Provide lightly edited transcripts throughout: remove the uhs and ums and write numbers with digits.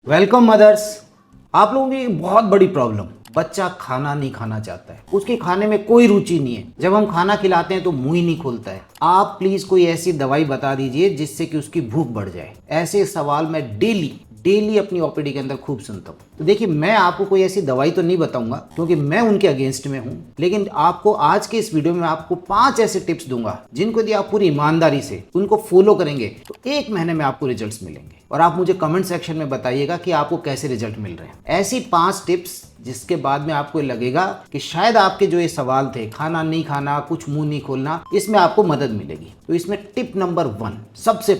Welcome mother's. आप लोगों की बहुत बड़ी प्रॉब्लम, बच्चा खाना नहीं खाना चाहता है, उसके खाने में कोई रुचि नहीं है। जब हम खाना खिलाते हैं तो मुंह ही नहीं खोलता है। आप प्लीज कोई ऐसी दवाई बता दीजिए जिससे कि उसकी भूख बढ़ जाए। ऐसे सवाल मैं डेली डेली अपनी ओपीडी के अंदर खूब सुनता हूँ। तो देखिए, मैं आपको कोई ऐसी दवाई तो नहीं बताऊंगा क्योंकि मैं उनके अगेंस्ट में हूँ, लेकिन आपको आज के इस वीडियो में आपको 5 ऐसे टिप्स दूंगा जिनको यदि आप पूरी ईमानदारी से उनको फॉलो करेंगे तो 1 महीने में आपको रिजल्ट्स मिलेंगे। और आप मुझे कमेंट सेक्शन में बताइएगा कि आपको कैसे रिजल्ट मिल रहे हैं। ऐसी 5 टिप्स जिसके बाद में आपको लगेगा कि शायद आपके जो ये सवाल थे, खाना नहीं खाना, कुछ मुंह नहीं खोलना, इसमें आपको मदद मिलेगी। तो इसमें टिप नंबर 1, सबसे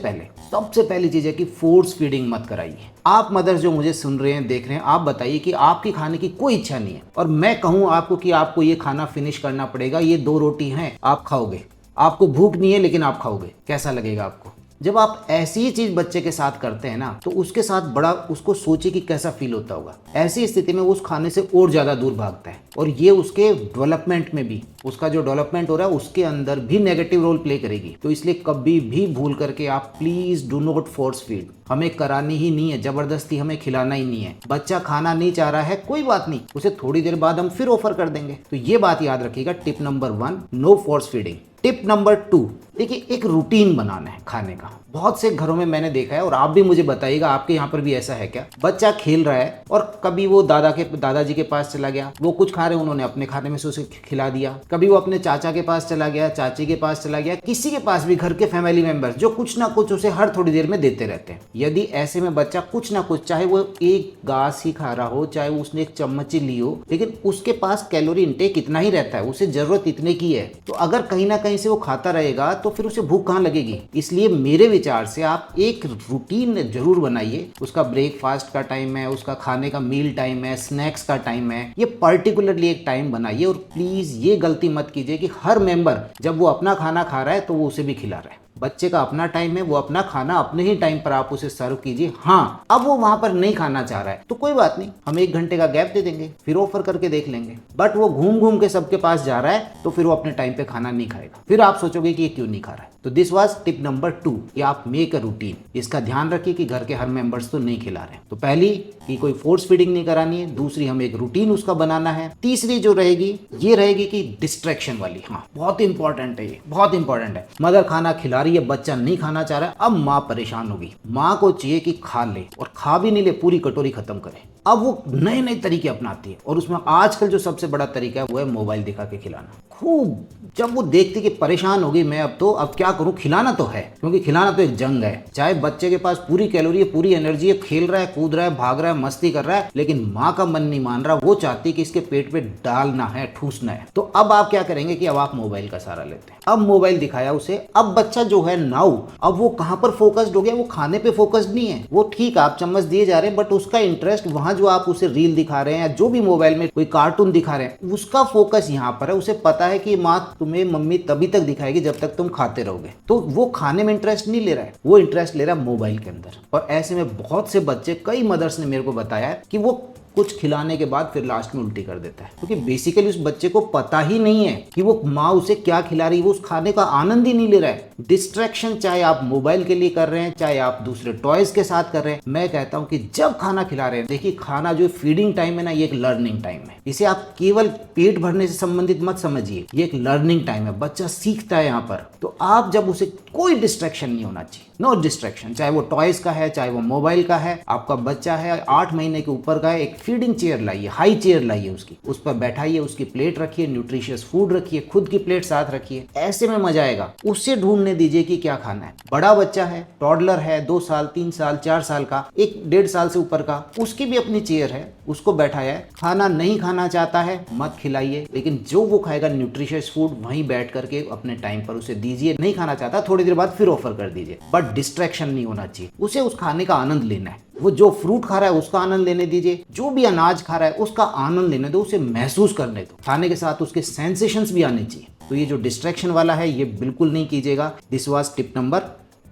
पहली चीज है कि फोर्स फीडिंग मत कराइए। आप मदर्स जो मुझे सुन रहे हैं, देख रहे हैं, आप बताइए कि आपकी खाने की कोई इच्छा नहीं है और मैं कहूं आपको कि आपको ये खाना फिनिश करना पड़ेगा, ये 2 रोटी हैं, आप खाओगे, आपको भूख नहीं है लेकिन आप खाओगे, कैसा लगेगा आपको? जब आप ऐसी ही चीज बच्चे के साथ करते हैं ना, तो उसके साथ बड़ा उसको सोचिए कि कैसा फील होता होगा। ऐसी स्थिति में उस खाने से और ज्यादा दूर भागता है और ये उसके डेवलपमेंट में भी, उसका जो डेवलपमेंट हो रहा है उसके अंदर भी नेगेटिव रोल प्ले करेगी। तो इसलिए कभी भी भूल करके आप please do not force feed. हमें करानी ही नहीं है, जबरदस्ती हमें खिलाना ही नहीं है। बच्चा खाना नहीं चाह रहा है, कोई बात नहीं, उसे थोड़ी देर बाद हम फिर ऑफर कर देंगे। तो ये बात याद रखिएगा। Tip number 1, no force feeding. Tip number 2, देखिए, एक रूटीन बनाना है खाने का। बहुत से घरों में मैंने देखा है, और आप भी मुझे बताइएगा आपके यहाँ पर भी ऐसा है क्या? बच्चा खेल रहा है और कभी वो दादाजी के पास चला गया, वो कुछ खा रहे हैं, उन्होंने अपने खाने में से उसे खिला दिया। कभी वो अपने चाचा के पास चला गया, चाची के पास चला गया, किसी के पास भी, घर के फैमिली मेंबर्स जो कुछ ना कुछ उसे हर थोड़ी देर में देते रहते हैं। यदि ऐसे में बच्चा कुछ ना कुछ, चाहे वो एक घास ही खा रहा हो, चाहे उसने एक चम्मच ही ली हो, लेकिन उसके पास कैलोरी इंटेक इतना ही रहता है, उसे जरूरत इतने की है। तो अगर कहीं ना कहीं से वो खाता रहेगा तो फिर उसे भूख कहाँ लगेगी? इसलिए मेरे विचार से आप एक रूटीन जरूर बनाइए। उसका ब्रेकफास्ट का टाइम है, उसका खाने का मील टाइम है, स्नैक्स का टाइम है, ये पर्टिकुलरली एक टाइम बनाइए। और प्लीज ये गलती मत कीजिए कि हर मेंबर जब वो अपना खाना खा रहा है तो वो उसे भी खिला रहा है। बच्चे का अपना टाइम है, वो अपना खाना अपने ही टाइम पर आप उसे सर्व कीजिए। हाँ, अब वो वहां पर नहीं खाना चाह रहा है तो कोई बात नहीं, हम 1 घंटे का गैप दे देंगे, फिर ऑफर करके देख लेंगे। बट वो घूम घूम के सबके पास जा रहा है तो फिर वो अपने टाइम पे खाना नहीं खाएगा, फिर आप सोचोगे कि ये क्यों नहीं खा रहा है। तो दिस वाज टिप नंबर 2 कि आप मेक अ रूटीन। इसका ध्यान रखिए कि घर के हर मेंबर्स तो नहीं खिला रहे हैं। तो पहली कि कोई फोर्स फीडिंग नहीं करानी है, दूसरी हमें एक रूटीन उसका बनाना है, तीसरी जो रहेगी ये रहेगी कि डिस्ट्रैक्शन वाली। हाँ, बहुत इंपॉर्टेंट है, ये बहुत इंपॉर्टेंट है। मदर खाना खिला रही है, बच्चा नहीं खाना चाह रहा है, अब माँ परेशान होगी। माँ को चाहिए कि खा ले, और खा भी नहीं ले, पूरी कटोरी खत्म करे। अब वो नए नए तरीके अपनाती है और उसमें आजकल जो सबसे बड़ा तरीका है वो है मोबाइल दिखा के खिलाना। खूब जब वो देखती कि परेशान होगी मैं, अब क्या करूं, खिलाना तो है, क्योंकि खिलाना तो एक जंग है। चाहे बच्चे के पास पूरी कैलोरी है, पूरी एनर्जी है, खेल रहा है, कूद रहा है, भाग रहा है, मस्ती कर रहा है, लेकिन माँ का मन नहीं मान रहा। वो चाहती कि इसके पेट पे डालना है, ठूसना है। तो अब आप क्या करेंगे कि अब आप मोबाइल का सहारा लेते हैं। अब मोबाइल दिखाया उसे, अब बच्चा जो है नाउ, अब वो कहां पर फोकस्ड हो गया? वो खाने पे फोकस्ड नहीं है। वो ठीक, आप चम्मच दिए जा रहे हैं, बट उसका इंटरेस्ट वहां जो आप उसे रील दिखा रहे हैं या जो भी मोबाइल में कोई कार्टून दिखा रहे हैं, उसका फोकस यहाँ पर है। उसे पता है कि माँ तुम्हें मम्मी तभी तक दिखाएगी जब तक तुम खाते रहोगे। तो वो खाने में इंटरेस्ट नहीं ले रहा है, वो इंटरेस्ट ले रहा है मोबाइल के अंदर। और ऐसे में बहुत से बच्चे, कई मदर्स ने मेरे को बताया कि वो कुछ खिलाने के बाद फिर लास्ट में उल्टी कर देता है, क्योंकि बेसिकली उस बच्चे को पता ही नहीं है कि वो माँ उसे क्या खिला रही है, वो उस खाने का आनंद ही नहीं ले रहा है। डिस्ट्रैक्शन चाहे आप मोबाइल के लिए कर रहे हैं, चाहे आप दूसरे टॉयज के साथ कर रहे हैं, मैं कहता हूं कि जब खाना खिला रहे हैं, देखिए, खाना जो फीडिंग टाइम है ना, ये एक लर्निंग टाइम है। इसे आप केवल पेट भरने से संबंधित मत समझिए, ये एक लर्निंग टाइम है, बच्चा सीखता है यहाँ पर। तो आप जब उसे, कोई डिस्ट्रैक्शन नहीं होना चाहिए, नो डिस्ट्रैक्शन, चाहे वो टॉयज का है, चाहे वो मोबाइल का है। आपका बच्चा है 8 महीने के ऊपर का है, एक फीडिंग चेयर लाइए, हाई चेयर लाइए, उसकी उस पर बैठाइए, उसकी प्लेट रखिए, न्यूट्रिशियस फूड रखिए, खुद की प्लेट साथ रखिए। ऐसे में मजा आएगा। उससे ढूंढने दीजिए कि क्या खाना है। बड़ा बच्चा है, टॉडलर है, 2 साल, 3 साल, 4 साल का, एक 1.5 साल से ऊपर का, उसकी भी अपनी चेयर है, उसको बैठाया है। खाना नहीं खाना चाहता है, मत खिलाइए, लेकिन जो वो खाएगा न्यूट्रिशियस फूड वहीं बैठ करके अपने टाइम पर उसे दीजिए। नहीं खाना चाहता, थोड़ी देर बाद फिर ऑफर कर दीजिए, बट डिस्ट्रैक्शन नहीं होना चाहिए। उसे उस खाने का आनंद लेना है। वो जो फ्रूट खा रहा है उसका आनंद लेने दीजिए, जो भी अनाज खा रहा है उसका आनंद लेने दो, उसे महसूस करने दो। खाने के साथ उसके सेंसेशंस भी आने चाहिए। तो ये जो डिस्ट्रैक्शन वाला है ये बिल्कुल नहीं कीजिएगा। This was tip number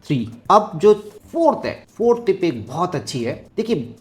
3। अब जो 4th है, 4th टिप एक बहुत अच्छी है। देखिए,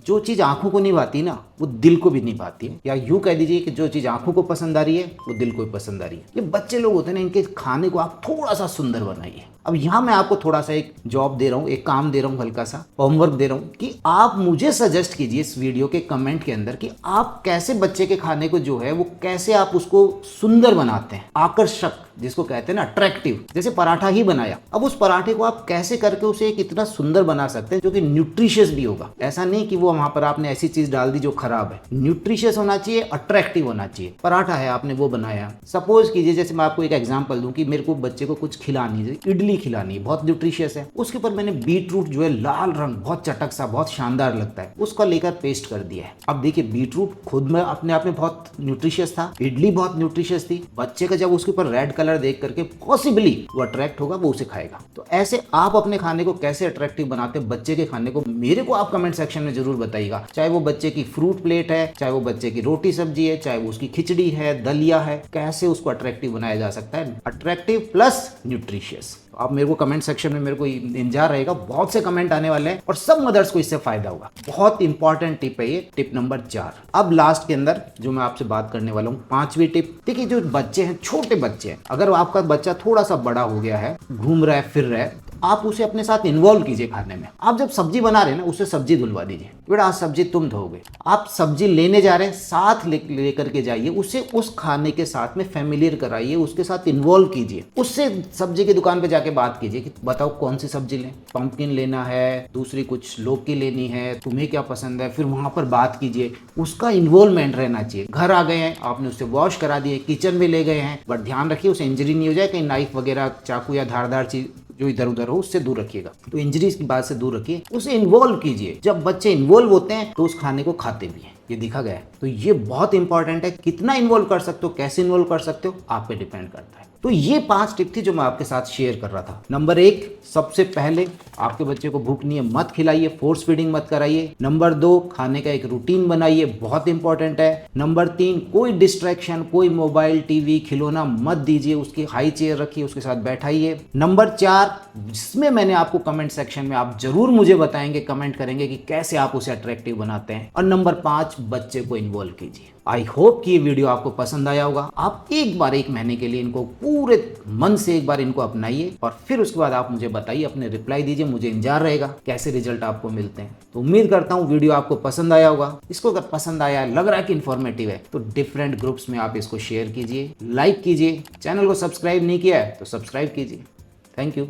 जो चीज आंखों को नहीं भाती ना, वो दिल को भी नहीं भाती है। या यूं कह दीजिए कि जो चीज आंखों को पसंद आ रही है वो दिल को भी पसंद आ रही है। ये बच्चे लोग होते हैं ना, इनके खाने को आप थोड़ा सा सुंदर बनाइए। अब यहाँ मैं आपको थोड़ा सा एक जॉब दे रहा हूँ, एक काम दे रहा हूँ, हल्का सा होमवर्क दे रहा हूँ कि आप मुझे सजेस्ट कीजिए इस वीडियो के कमेंट के अंदर कि आप कैसे बच्चे के खाने को जो है वो कैसे आप उसको सुंदर बनाते हैं, आकर्षक जिसको कहते हैं ना, अट्रैक्टिव। जैसे पराठा ही बनाया, अब उस पराठे को आप कैसे करके उसे एक इतना सुंदर बना सकते हैं जो कि न्यूट्रिशियस भी होगा। ऐसा नहीं कि वो वहां पर आपने ऐसी चीज डाल दी जो खराब है। न्यूट्रिशियस होना चाहिए, अट्रैक्टिव होना चाहिए। पराठा है, आपने वो बनाया, सपोज कीजिए जैसे मैं आपको एक एग्जांपल दूं कि मेरे को बच्चे को कुछ खिलानी है, इडली खिलानी है, बहुत न्यूट्रिशियस है, उसके ऊपर मैंने बीटरूट जो है लाल रंग बहुत चटक सा बहुत शानदार लगता है, उसका लेकर पेस्ट कर दिया है। अब देखिए बीटरूट खुद में अपने आप में बहुत न्यूट्रिशियस था, इडली बहुत न्यूट्रिशियस थी, बच्चे का जब उसके ऊपर रेड कलर देख करके पॉसिबली वो अट्रैक्ट होगा, वो उसे खाएगा। तो ऐसे आप अपने खाने को कैसे अट्रैक्टिव बनाते हैं बच्चे के खाने को, मेरे को आप कमेंट सेक्शन में जरूर बताइएगा। चाहे वो बच्चे की फ्रूट प्लेट है, चाहे वो बच्चे की रोटी सब्जी है, चाहे वो उसकी खिचड़ी है, दलिया है, कैसे उसको अट्रैक्टिव बनाया जा सकता है, अट्रैक्टिव प्लस न्यूट्रिशियस। आप मेरे को कमेंट सेक्शन में मेरे को इंतजार रहेगा, बहुत से कमेंट आने वाले हैं और सब मदर्स को इससे फायदा होगा। बहुत इंपॉर्टेंट टिप है ये, टिप नंबर 4। अब लास्ट के अंदर जो मैं आपसे बात करने वाला हूँ, 5वीं टिप। देखिए जो बच्चे हैं, छोटे बच्चे हैं, अगर आपका बच्चा थोड़ा सा बड़ा हो गया है, घूम रहा है, फिर रहा है, आप उसे अपने साथ इन्वॉल्व कीजिए खाने में। आप जब सब्जी बना रहे हैं ना, उसे सब्जी धुलवा दीजिए, बेटा आज सब्जी तुम धोगे। आप सब्जी लेने जा रहे हैं, साथ लेकर के जाइए, उसे उस खाने के साथ में फैमिलियर कराइए, उसके साथ इन्वॉल्व कीजिए। उससे सब्जी की दुकान पे जाके बात कीजिए कि बताओ कौन सी सब्जी लें, पंपकिन लेना है, दूसरी कुछ लौकी लेनी है, तुम्हें क्या पसंद है, फिर वहां पर बात कीजिए। उसका इन्वॉल्वमेंट रहना चाहिए। घर आ गए हैं, आपने उसे वॉश करा दिए, किचन में ले गए हैं, बट ध्यान रखिए उसे इंजरी नहीं हो जाए, कहीं नाइफ वगैरह, चाकू या धारदार चीज जो इधर उधर हो उससे दूर रखिएगा। तो इंजरीज की बात से दूर रखिए, उसे इन्वॉल्व कीजिए। जब बच्चे इन्वॉल्व होते हैं तो उस खाने को खाते भी हैं, ये देखा गया है। तो ये बहुत इंपॉर्टेंट है, कितना इन्वॉल्व कर सकते हो, कैसे इन्वॉल्व कर सकते हो, आप पे डिपेंड करता है। तो ये 5 टिप थी जो मैं आपके साथ शेयर कर रहा था। नंबर 1, सबसे पहले आपके बच्चे को भूख नहीं है मत खिलाइए, फोर्स फीडिंग मत कराइए। नंबर 2, खाने का एक रूटीन बनाइए, बहुत इंपॉर्टेंट है। नंबर 3, कोई डिस्ट्रैक्शन, कोई मोबाइल, टीवी, खिलौना मत दीजिए, उसकी हाई चेयर रखिए, उसके साथ बैठाइए। नंबर 4, जिसमें मैंने आपको कमेंट सेक्शन में आप जरूर मुझे बताएंगे, कमेंट करेंगे कि कैसे आप उसे अट्रैक्टिव बनाते हैं। और नंबर 5, बच्चे को इन्वॉल्व कीजिए। आई होप कि ये वीडियो आपको पसंद आया होगा। आप एक बार 1 महीने के लिए इनको पूरे मन से एक बार इनको अपनाइए और फिर उसके बाद आप मुझे बताइए, अपने रिप्लाई दीजिए, मुझे इंतजार रहेगा कैसे रिजल्ट आपको मिलते हैं। तो उम्मीद करता हूँ वीडियो आपको पसंद आया होगा। इसको अगर पसंद आया, लग रहा है कि इन्फॉर्मेटिव है, तो डिफरेंट ग्रुप्स में आप इसको शेयर कीजिए, लाइक कीजिए। चैनल को सब्सक्राइब नहीं किया है तो सब्सक्राइब कीजिए। Thank you.